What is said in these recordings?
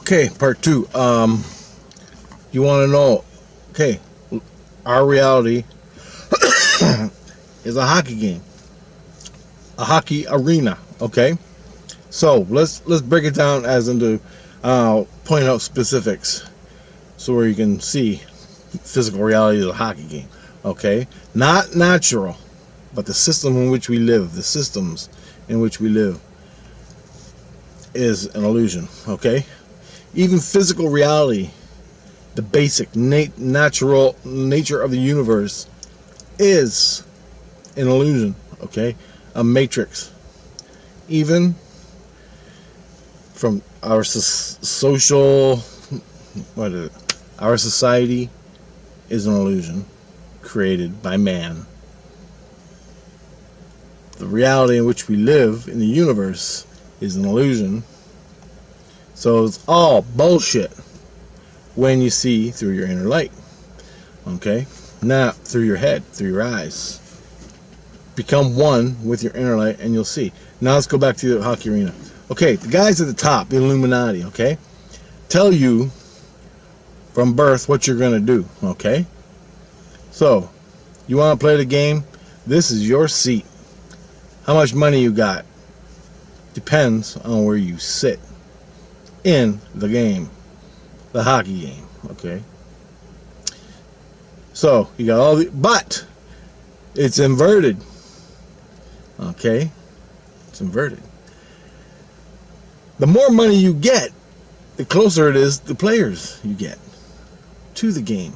Okay, part two. You want to know? Okay, our reality is a hockey game, a hockey arena. Okay, so let's break it down as into point out specifics, so where you can see physical reality of a hockey game. Okay, not natural, but the system in which we live, the systems in which we live, is an illusion. Okay. Even physical reality, the basic natural nature of the universe, is an illusion, okay? A matrix. Even from our social, our society is an illusion created by man. The reality in which we live in the universe is an illusion. So it's all bullshit when you see through your inner light. Okay? Not through your head, through your eyes. Become one with your inner light and you'll see. Now let's go back to the hockey arena. Okay, the guys at the top, the Illuminati, okay, tell you from birth what you're going to do. Okay? So, you want to play the game? This is your seat. How much money you got depends on where you sit in the game, the hockey game. Okay, so you got all the, but it's inverted. Okay, it's inverted. The more money you get, the closer it is the players you get to the game.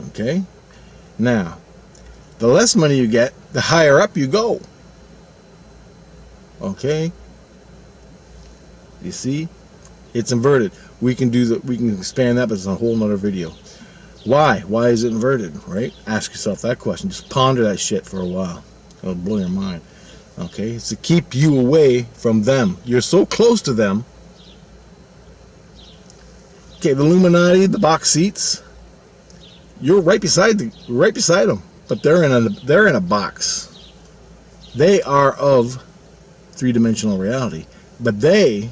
Okay, now the less money you get, the higher up you go. Okay, you see, it's inverted. We can expand that, but it's a whole nother video. Why is it inverted? Right? Ask yourself that question. Just ponder that shit for a while. It'll blow your mind. Okay, it's to keep you away from them. You're so close to them. Okay, the Illuminati, the box seats. You're right beside them, but they're in a box. They are of three-dimensional reality, but they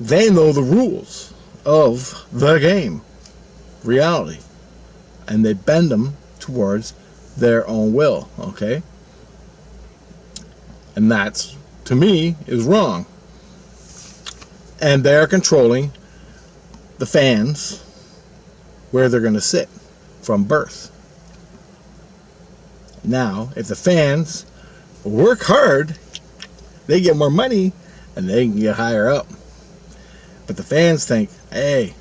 know the rules of the game, reality, and they bend them towards their own will. Okay, and that's, to me, is wrong. And they're controlling the fans where they're going to sit from birth. Now, if the fans work hard, they get more money and they can get higher up. But the fans think, hey,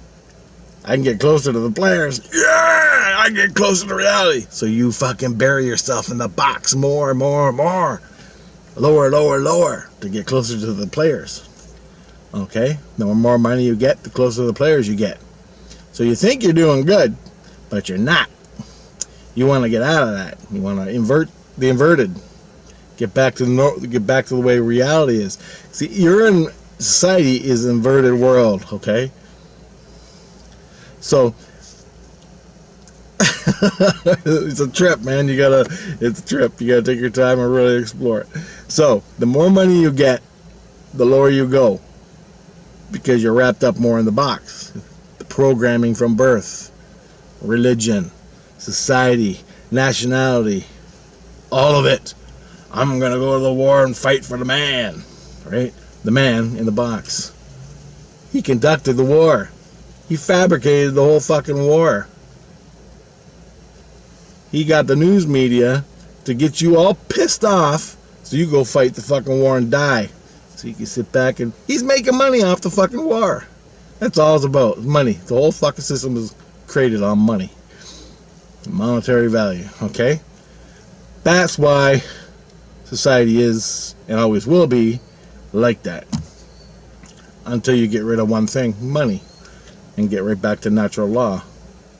I can get closer to the players. Yeah, I can get closer to reality. So you fucking bury yourself in the box more and more and more. Lower, lower, lower to get closer to the players. Okay? The more money you get, the closer to the players you get. So you think you're doing good, but you're not. You want to get out of that. You want to invert the inverted. Get back to the way reality is. See, you're in society is an inverted world, okay? So it's a trip, man. It's a trip. You gotta take your time and really explore it. So the more money you get, the lower you go, because you're wrapped up more in the box. The programming from birth, religion, society, nationality, all of it. I'm gonna go to the war and fight for the man, right? The man in the box. He conducted the war. He fabricated the whole fucking war. He got the news media to get you all pissed off so you go fight the fucking war and die. So you can sit back and... He's making money off the fucking war. That's all it's about. Money. The whole fucking system is created on money. Monetary value. Okay? That's why society is, and always will be, like that. Until you get rid of one thing, money, and get right back to natural law,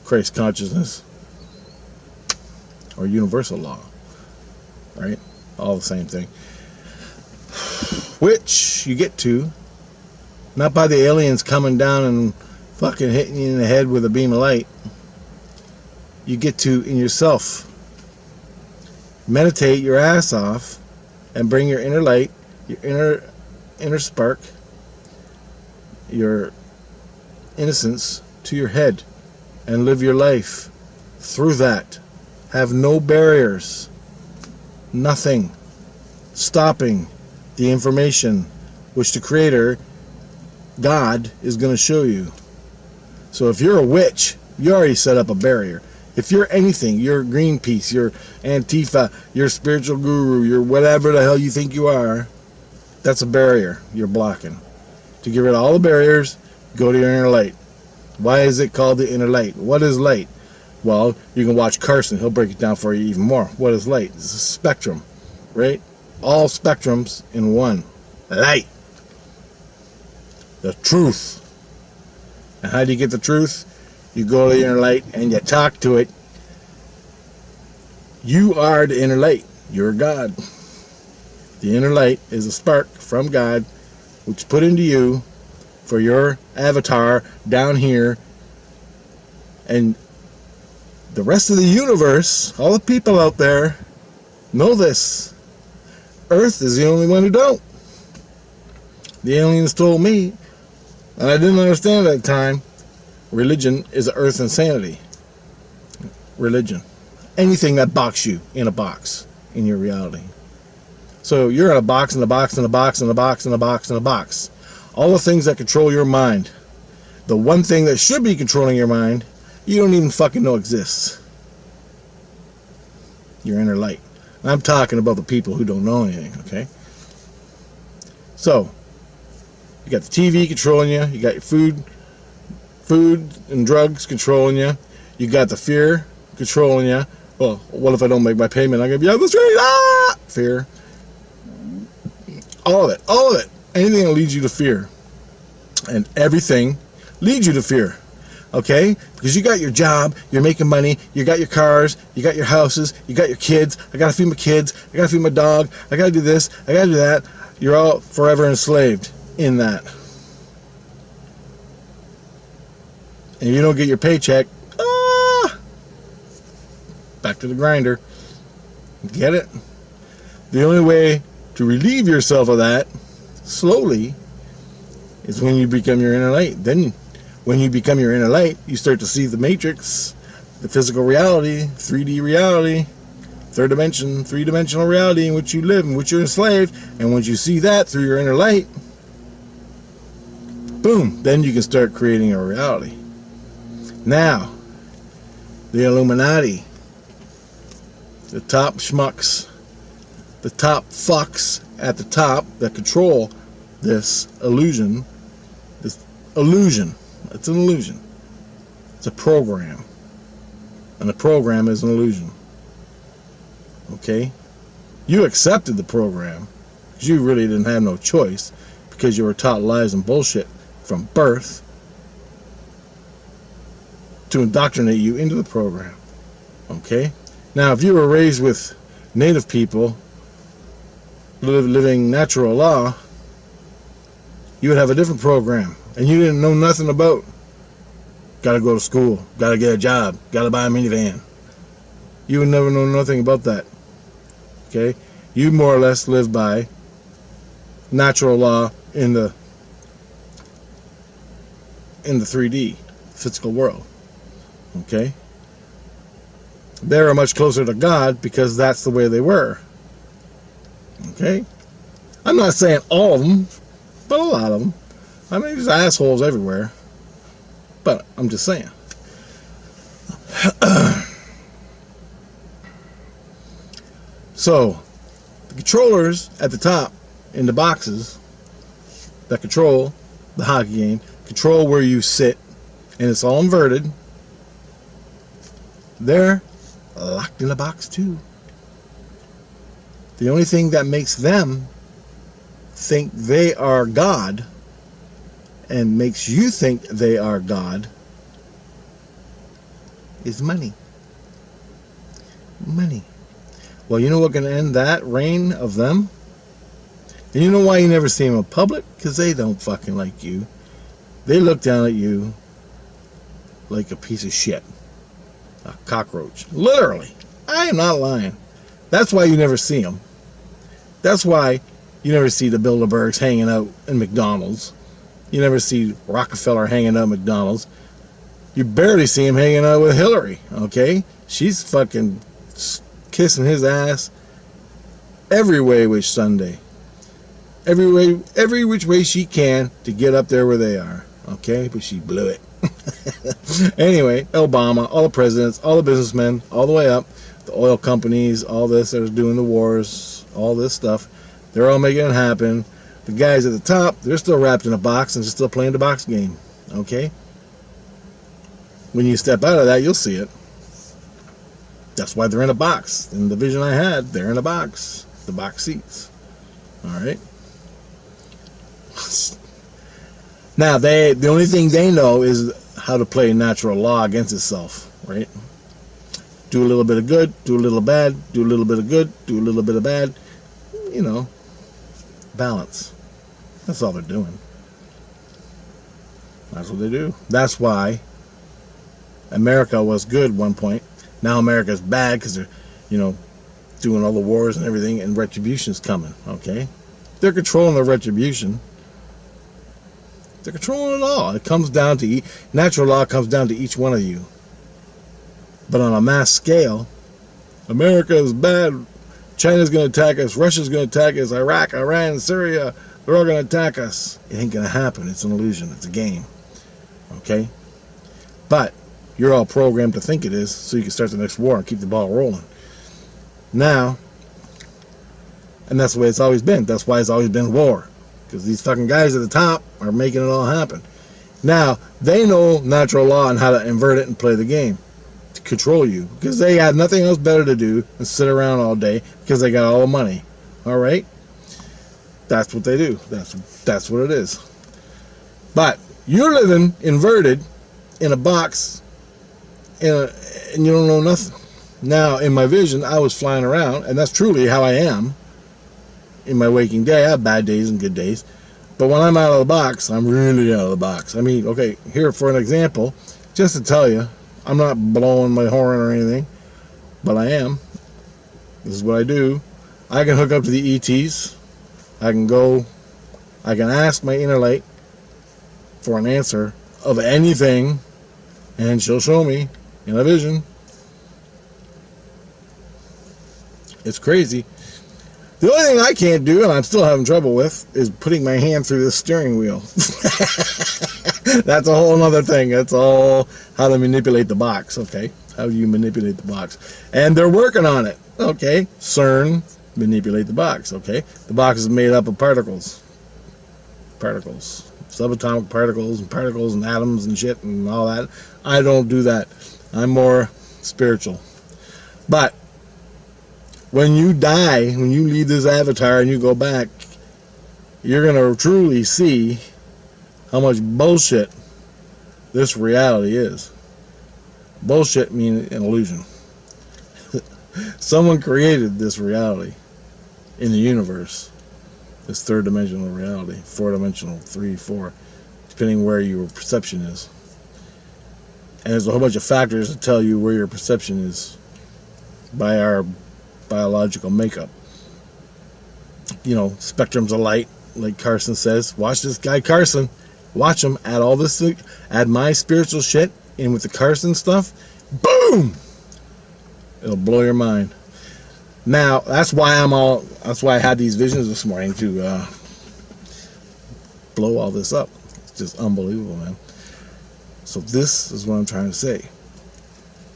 Christ consciousness, or universal law, right? All the same thing. Which you get to, not by the aliens coming down and fucking hitting you in the head with a beam of light. You get to in yourself. Meditate your ass off and bring your inner light, your inner spark, your innocence to your head and live your life through that. Have no barriers, nothing stopping the information which the Creator, God, is going to show you. So if you're a witch, you already set up a barrier. If you're anything, you're Greenpeace, you're Antifa, you're spiritual guru, you're whatever the hell you think you are, that's a barrier you're blocking. To get rid of all the barriers, go to your inner light. Why is it called the inner light? What is light? Well, you can watch Carson. He'll break it down for you even more. What is light? It's a spectrum, right? All spectrums in one. Light. The truth. And how do you get the truth? You go to the inner light and you talk to it. You are the inner light. You're God. The inner light is a spark from God which is put into you for your avatar down here. And the rest of the universe, all the people out there, know this. Earth is the only one who don't. The aliens told me, and I didn't understand at the time, religion is earth insanity. Religion. Anything that boxes you in a box in your reality. So you're in a box, in a box, in a box, in a box, in a box, in a box. All the things that control your mind. The one thing that should be controlling your mind, you don't even fucking know exists. Your inner light. I'm talking about the people who don't know anything, okay? So, you got the TV controlling you. You got your food and drugs controlling you. You got the fear controlling you. Well, what if I don't make my payment? I'm going to be on the street. Ah! Fear. All of it. All of it. Anything that leads you to fear. And everything leads you to fear. Okay? Because you got your job, you're making money, you got your cars, you got your houses, you got your kids. I got to feed my kids. I got to feed my dog. I got to do this. I got to do that. You're all forever enslaved in that. And you don't get your paycheck. Back to the grinder. Get it? The only way to relieve yourself of that slowly is when you become your inner light. Then when you become your inner light, you start to see the matrix, the physical reality, 3D reality, third dimension, three-dimensional reality in which you live, in which you're enslaved. And once you see that through your inner light, boom, then you can start creating a reality. Now, the Illuminati, the top schmucks, the top fucks at the top that control this illusion, it's an illusion. It's a program. And the program is an illusion. Okay? You accepted the program because you really didn't have no choice because you were taught lies and bullshit from birth to indoctrinate you into the program. Okay? Now, if you were raised with native people living natural law, you would have a different program. And you didn't know nothing about gotta go to school, gotta get a job, gotta buy a minivan. You would never know nothing about that. Okay? You more or less live by natural law in the 3D physical world. Okay? They are much closer to God because that's the way they were. Okay? I'm not saying all of them, but a lot of them. I mean, there's assholes everywhere. But I'm just saying. So, the controllers at the top in the boxes that control the hockey game, control where you sit, and it's all inverted, they're locked in a box too. The only thing that makes them think they are God and makes you think they are God is money. Money. Well, you know what's going to end that reign of them? And you know why you never see them in public? Because they don't fucking like you. They look down at you like a piece of shit. A cockroach. Literally. I am not lying. That's why you never see them. That's why you never see the Bilderbergs hanging out in McDonald's You never see Rockefeller hanging out at McDonald's. You barely see him hanging out with Hillary, okay? She's fucking kissing his ass every way which Sunday. Every which way she can to get up there where they are, okay? But she blew it. Anyway, Obama, all the presidents, all the businessmen, all the way up, the oil companies, all this that are doing the wars, all this stuff, they're all making it happen. The guys at the top, they're still wrapped in a box and still playing the box game, okay? When you step out of that, you'll see it. That's why they're in a box. In the vision I had, they're in a box. The box seats. Alright? Now, the only thing they know is how to play natural law against itself, right? Do a little bit of good, do a little bad, do a little bit of good, do a little bit of bad. You know, balance. That's all they're doing. That's what they do. That's why America was good at one point. Now America's bad because they're, doing all the wars and everything, and retribution's coming, okay? They're controlling the retribution. They're controlling it all. It comes down to natural law comes down to each one of you. But on a mass scale, America is bad. China's going to attack us. Russia's going to attack us. Iraq, Iran, Syria, they're all going to attack us. It ain't going to happen. It's an illusion. It's a game. Okay? But you're all programmed to think it is, so you can start the next war and keep the ball rolling. Now, and that's the way it's always been. That's why it's always been war. Because these fucking guys at the top are making it all happen. Now, they know natural law and how to invert it and play the game to control you. Because they have nothing else better to do than sit around all day because they got all the money. Alright? That's what they do. That's what it is. But you're living inverted in a box and you don't know nothing. Now, in my vision, I was flying around, and that's truly how I am. In my waking day, I have bad days and good days. But when I'm out of the box, I'm really out of the box. I mean, okay, here for an example, just to tell you, I'm not blowing my horn or anything, but I am. This is what I do. I can hook up to the ETs. I can ask my inner light for an answer of anything, and she'll show me in a vision. It's crazy. The only thing I can't do, and I'm still having trouble with, is putting my hand through the steering wheel. That's a whole other thing. That's all how to manipulate the box, okay? How do you manipulate the box? And they're working on it, okay? CERN, manipulate the box, okay? The box is made up of particles. Particles. Subatomic particles and atoms and shit and all that. I don't do that. I'm more spiritual. But when you die, when you leave this avatar and you go back, you're going to truly see how much bullshit this reality is. Bullshit means an illusion. Someone created this reality in the universe. This third-dimensional reality. Four-dimensional, 3, 4, depending where your perception is. And there's a whole bunch of factors that tell you where your perception is by our biological makeup. Spectrums of light, like Carson says. Watch this guy Carson. Watch him add all this, add my spiritual shit in with the Carson stuff. Boom! It'll blow your mind. Now, that's why I had these visions this morning to blow all this up. It's just unbelievable, man. So this is what I'm trying to say.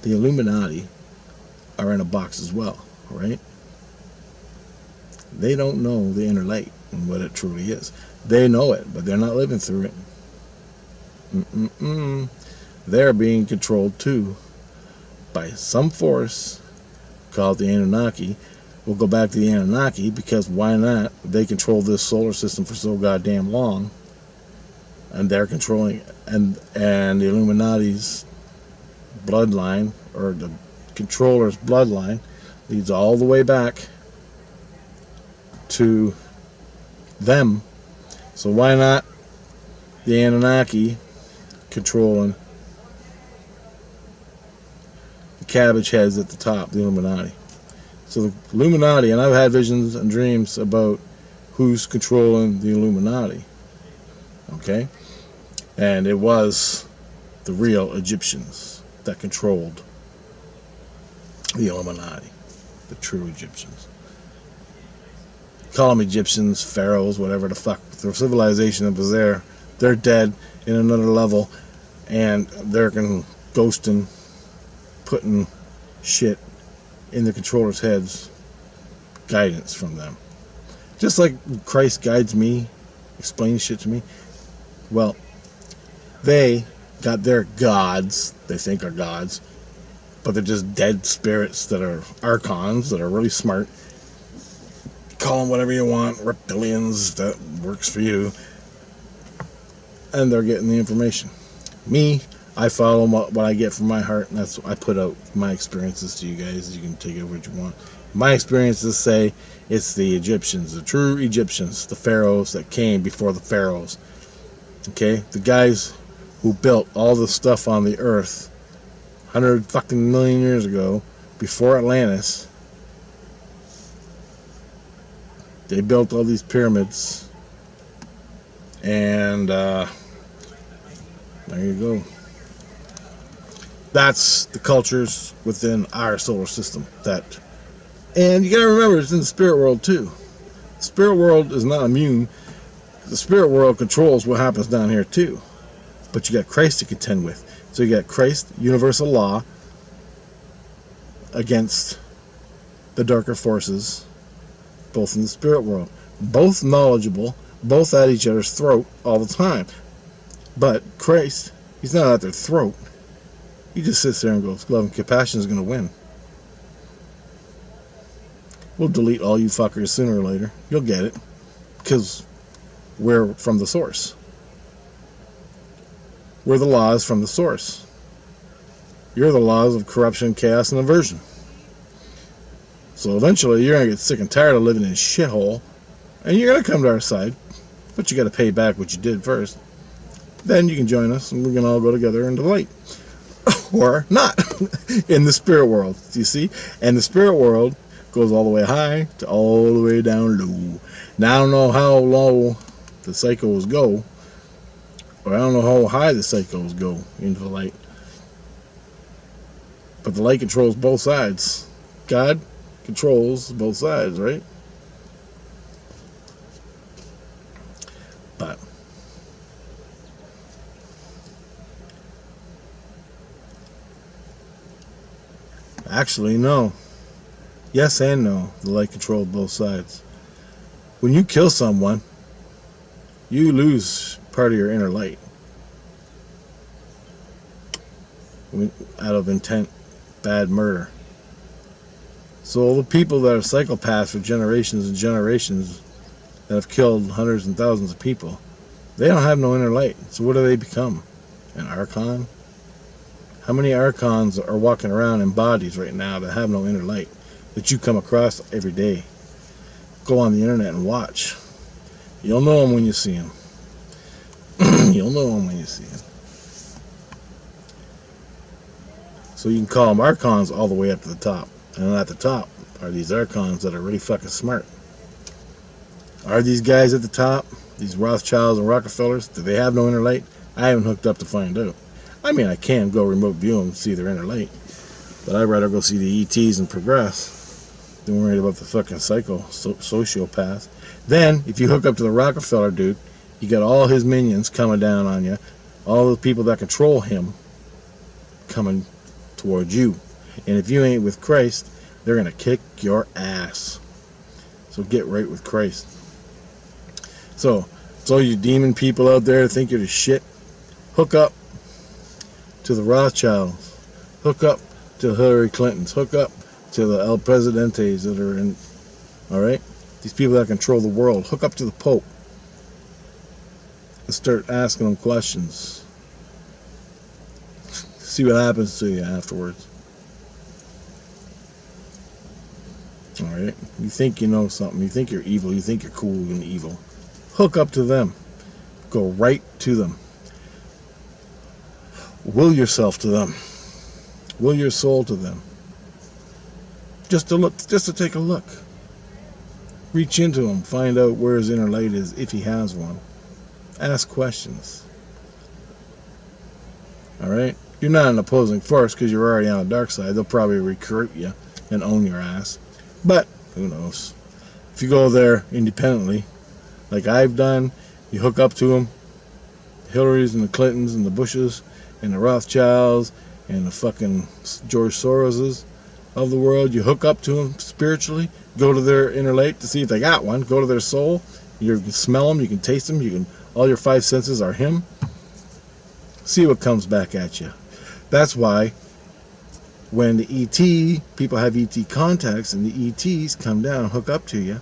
The Illuminati are in a box as well. Right? They don't know the inner light and what it truly is. They know it, but they're not living through it. They're being controlled too by some force called the Anunnaki. We'll go back to the Anunnaki because why not? They control this solar system for so goddamn long, and they're controlling and the Illuminati's bloodline, or the controller's bloodline, leads all the way back to them. So why not the Anunnaki controlling the cabbage heads at the top, the Illuminati? So the Illuminati, and I've had visions and dreams about who's controlling the Illuminati. Okay? And it was the real Egyptians that controlled the Illuminati, the true Egyptians. Call them Egyptians, pharaohs, whatever the fuck. The civilization that was there, they're dead in another level, and they're ghosting, putting shit in the controllers' heads, guidance from them. Just like Christ guides me, explains shit to me. Well, they got their gods, they think are gods, but they're just dead spirits that are archons, that are really smart. Call them whatever you want, reptilians, that works for you. And they're getting the information. Me, I follow what I get from my heart, and that's what I put out my experiences to you guys. You can take it what you want. My experiences say it's the Egyptians, the true Egyptians, the pharaohs that came before the pharaohs. Okay? The guys who built all the stuff on the earth 100 fucking million years ago, before Atlantis. They built all these pyramids, and there you go. That's the cultures within our solar system. And you gotta remember, it's in the spirit world too. The spirit world is not immune. The spirit world controls what happens down here too. But you got Christ to contend with. So you got Christ, universal law, against the darker forces, both in the spirit world. Both knowledgeable, both at each other's throat all the time. But Christ, he's not at their throat. He just sits there and goes, love and compassion is going to win. We'll delete all you fuckers sooner or later. You'll get it. Because we're from the source. We're the laws from the source. You're the laws of corruption, chaos, and aversion. So eventually you're going to get sick and tired of living in a shithole, and you're going to come to our side, but you got to pay back what you did first. Then you can join us, and we can all go together into the light. Or not, in the spirit world, you see? And the spirit world goes all the way high to all the way down low. Now I don't know how low the psychos go, or I don't know how high the psychos go into the light. But the light controls both sides. God controls both sides, right? But actually, no. Yes and no. The light controls both sides. When you kill someone, you lose part of your inner light. Out of intent, bad murder. So the people that are psychopaths for generations and generations that have killed hundreds and thousands of people, they don't have no inner light. So what do they become? An archon? How many archons are walking around in bodies right now that have no inner light that you come across every day? Go on the internet and watch. You'll know them when you see them. You'll know them when you see them. So you can call them archons all the way up to the top. And at the top are these archons that are really fucking smart. Are these guys at the top, these Rothschilds and Rockefellers, do they have no inner light? I haven't hooked up to find out. I mean, I can go remote view them and see their inner light. But I'd rather go see the ETs and progress than worry about the fucking sociopath. Then, if you hook up to the Rockefeller dude, you got all his minions coming down on you. All the people that control him coming towards you. And if you ain't with Christ, they're going to kick your ass. So get right with Christ. So you demon people out there think you're the shit, hook up to the Rothschilds. Hook up to Hillary Clinton's. Hook up to the El Presidentes that are in, alright? These people that control the world. Hook up to the Pope. And start asking them questions. See what happens to you afterwards. Alright? You think you know something. You think you're evil. You think you're cool and evil. Hook up to them. Go right to them. Will yourself to them. Will your soul to them. Just to look, just to take a look. Reach into him. Find out where his inner light is, if he has one. Ask questions. Alright? You're not an opposing force because you're already on the dark side. They'll probably recruit you and own your ass. But, who knows? If you go there independently, like I've done, you hook up to them, the Hillarys and the Clintons and the Bushes and the Rothschilds and the fucking George Soroses of the world, you hook up to them spiritually, go to their inner light to see if they got one, go to their soul, you can smell them, you can taste them, you can, all your five senses are him. See what comes back at you. That's why when the ET, people have ET contacts and the ETs come down and hook up to you,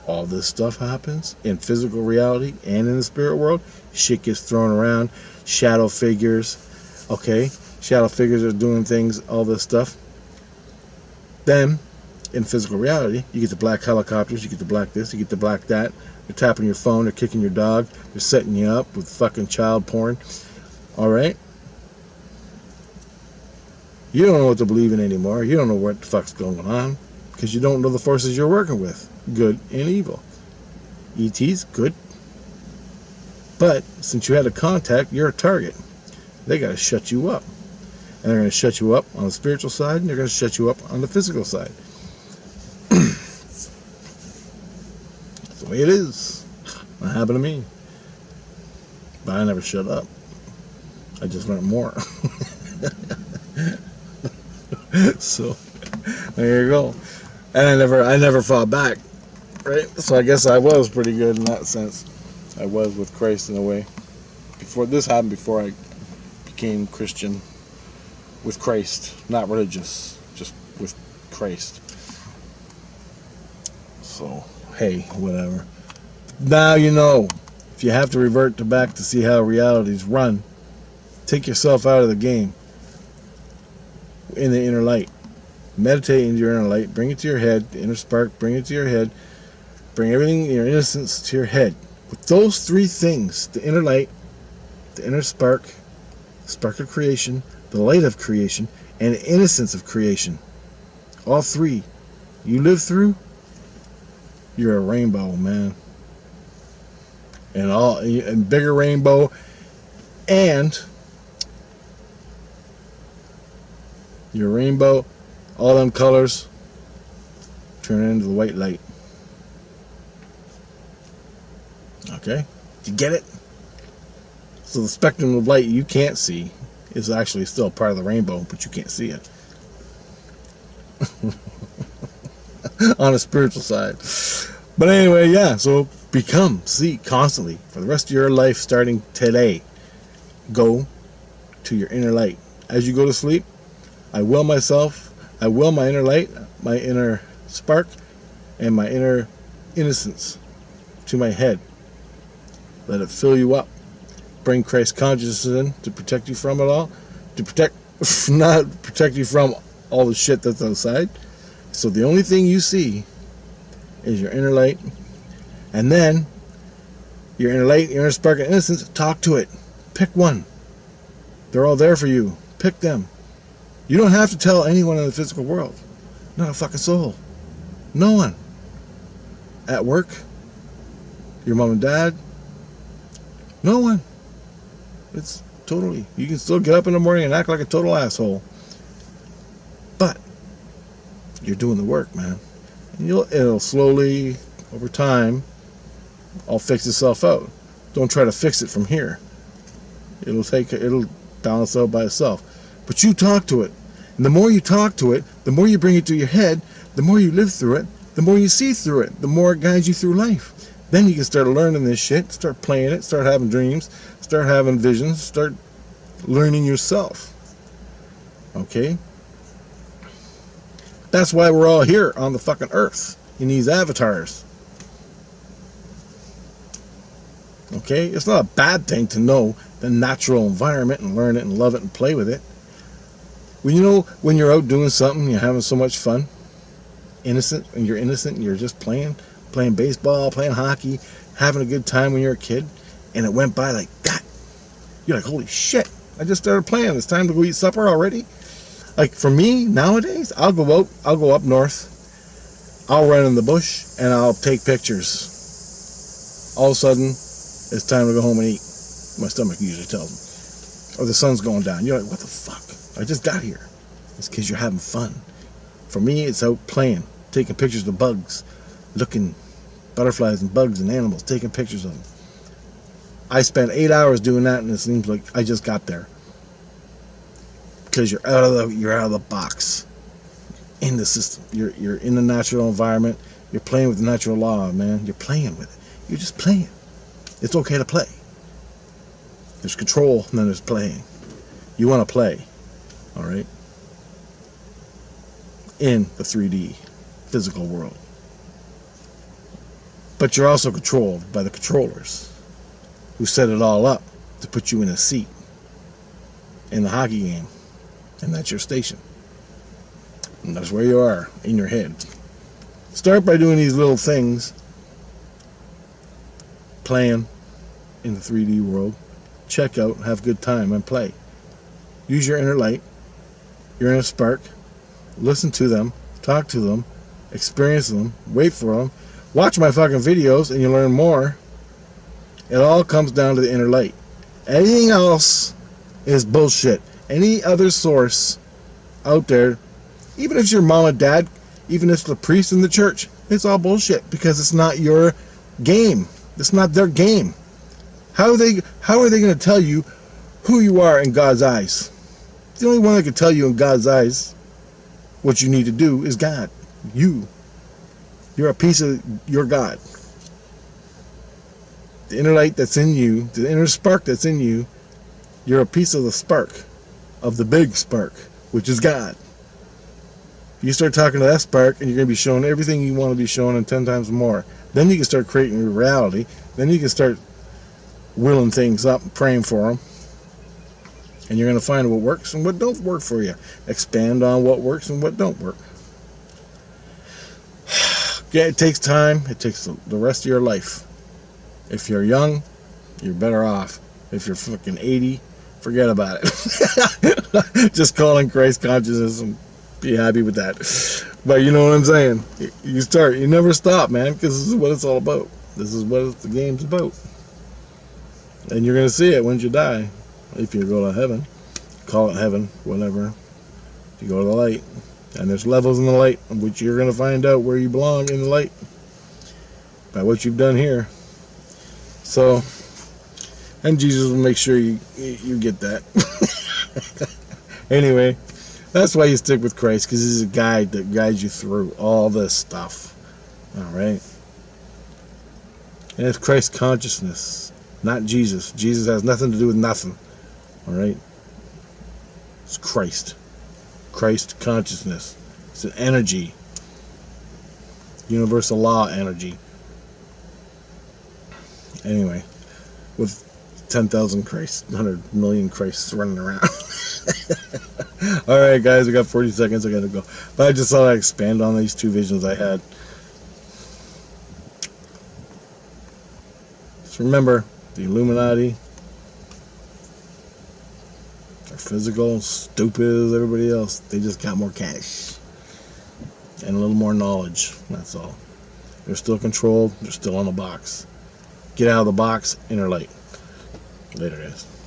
all this stuff happens in physical reality and in the spirit world. Shit gets thrown around. Shadow figures. Okay? Shadow figures are doing things, all this stuff. Then, in physical reality, you get the black helicopters, you get the black this, you get the black that. They're tapping your phone, they're kicking your dog, they're setting you up with fucking child porn. Alright? You don't know what to believe in anymore. You don't know what the fuck's going on because you don't know the forces you're working with, good and evil. ET's good, but since you had a contact, you're a target. They got to shut you up, and they're going to shut you up on the spiritual side, and they're going to shut you up on the physical side. That's the way it is. That happened to me, but I never shut up. I just learned more. So there you go. And I never fought back, right? So I guess I was pretty good in that sense. I was with Christ in a way. Before this happened, before I became Christian with Christ, not religious, just with Christ. So hey, whatever. Now you know. If you have to revert to back to see how realities run, take yourself out of the game. In the inner light, meditate into your inner light, bring it to your head, the inner spark, bring it to your head, bring everything in your innocence to your head. With those three things, the inner light, the inner spark, the spark of creation, the light of creation, and the innocence of creation, all three you live through, you're a rainbow, man. And bigger rainbow, and your rainbow, all them colors turn into the white light. Okay? You get it? So the spectrum of light you can't see is actually still part of the rainbow, but you can't see it. On a spiritual side. But anyway, yeah, so see constantly for the rest of your life starting today. Go to your inner light. As you go to sleep, I will my inner light, my inner spark, and my inner innocence to my head. Let it fill you up. Bring Christ consciousness in to protect you from it all. Not protect you from all the shit that's outside. So the only thing you see is your inner light. And then, your inner light, your inner spark and innocence, talk to it. Pick one. They're all there for you. Pick them. You don't have to tell anyone in the physical world. Not a fucking soul. No one. At work, your mom and dad, no one. It's totally, you can still get up in the morning and act like a total asshole. But, you're doing the work, man. And it'll slowly, over time, all fix itself out. Don't try to fix it from here. It'll balance out by itself. But you talk to it. And the more you talk to it, the more you bring it to your head, the more you live through it, the more you see through it, the more it guides you through life. Then you can start learning this shit, start playing it, start having dreams, start having visions, start learning yourself. Okay? That's why we're all here on the fucking earth, in these avatars. Okay? It's not a bad thing to know the natural environment and learn it and love it and play with it. When you're out doing something, you're having so much fun, innocent, and you're just playing baseball, playing hockey, having a good time when you're a kid, and it went by like that. You're like, holy shit, I just started playing. It's time to go eat supper already. Like for me, nowadays, I'll go up north, I'll run in the bush, and I'll take pictures. All of a sudden, it's time to go home and eat. My stomach usually tells me. Or the sun's going down. You're like, what the fuck? I just got here. It's because you're having fun. For me, it's out playing, taking pictures of bugs, looking butterflies and bugs and animals, taking pictures of them. I spent 8 hours doing that, and it seems like I just got there. Because you're out of the box, in the system. You're in the natural environment. You're playing with the natural law, man. You're playing with it. You're just playing. It's okay to play. There's control, and then there's playing. You want to play, all right? In the 3D physical world. But you're also controlled by the controllers who set it all up to put you in a seat in the hockey game. And that's your station. And that's where you are, in your head. Start by doing these little things. Playing in the 3D world. Check out, have a good time, and play. Use your inner light, your inner spark. Listen to them, talk to them, experience them, wait for them. Watch my fucking videos and you learn more. It all comes down to the inner light. Anything else is bullshit. Any other source out there, even if it's your mom and dad, even if it's the priest in the church, it's all bullshit because it's not your game. It's not their game. How are they going to tell you who you are in God's eyes? The only one that can tell you in God's eyes what you need to do is God. You're a piece of your God. The inner light that's in you, the inner spark that's in you, you're a piece of the spark, of the big spark, which is God. You start talking to that spark and you're going to be shown everything you want to be shown and 10 times more. Then you can start creating your reality. Then you can start willing things up and praying for them. And you're going to find what works and what don't work for you. Expand on what works and what don't work. Yeah, it takes time. It takes the rest of your life. If you're young, you're better off. If you're fucking 80, forget about it. Just call in Christ consciousness and be happy with that. But you know what I'm saying? You never stop, man, because this is what it's all about. This is what the game's about. And you're going to see it once you die. If you go to heaven, call it heaven, whatever. You go to the light, and there's levels in the light, which you're going to find out where you belong in the light by what you've done here. So, and Jesus will make sure you get that. Anyway, that's why you stick with Christ, because he's a guide that guides you through all this stuff. All right? And it's Christ consciousness, not Jesus. Jesus has nothing to do with nothing. All right? It's Christ. Christ consciousness. It's an energy. Universal law energy. Anyway, with 10,000 Christ, 100 million Christs running around. Alright guys, we got 40 seconds, I gotta go. But I just thought I'd expand on these two visions I had. Just remember, the Illuminati are physical, stupid as everybody else. They just got more cash. And a little more knowledge, that's all. They're still controlled, they're still on the box. Get out of the box, inner light. Later, guys.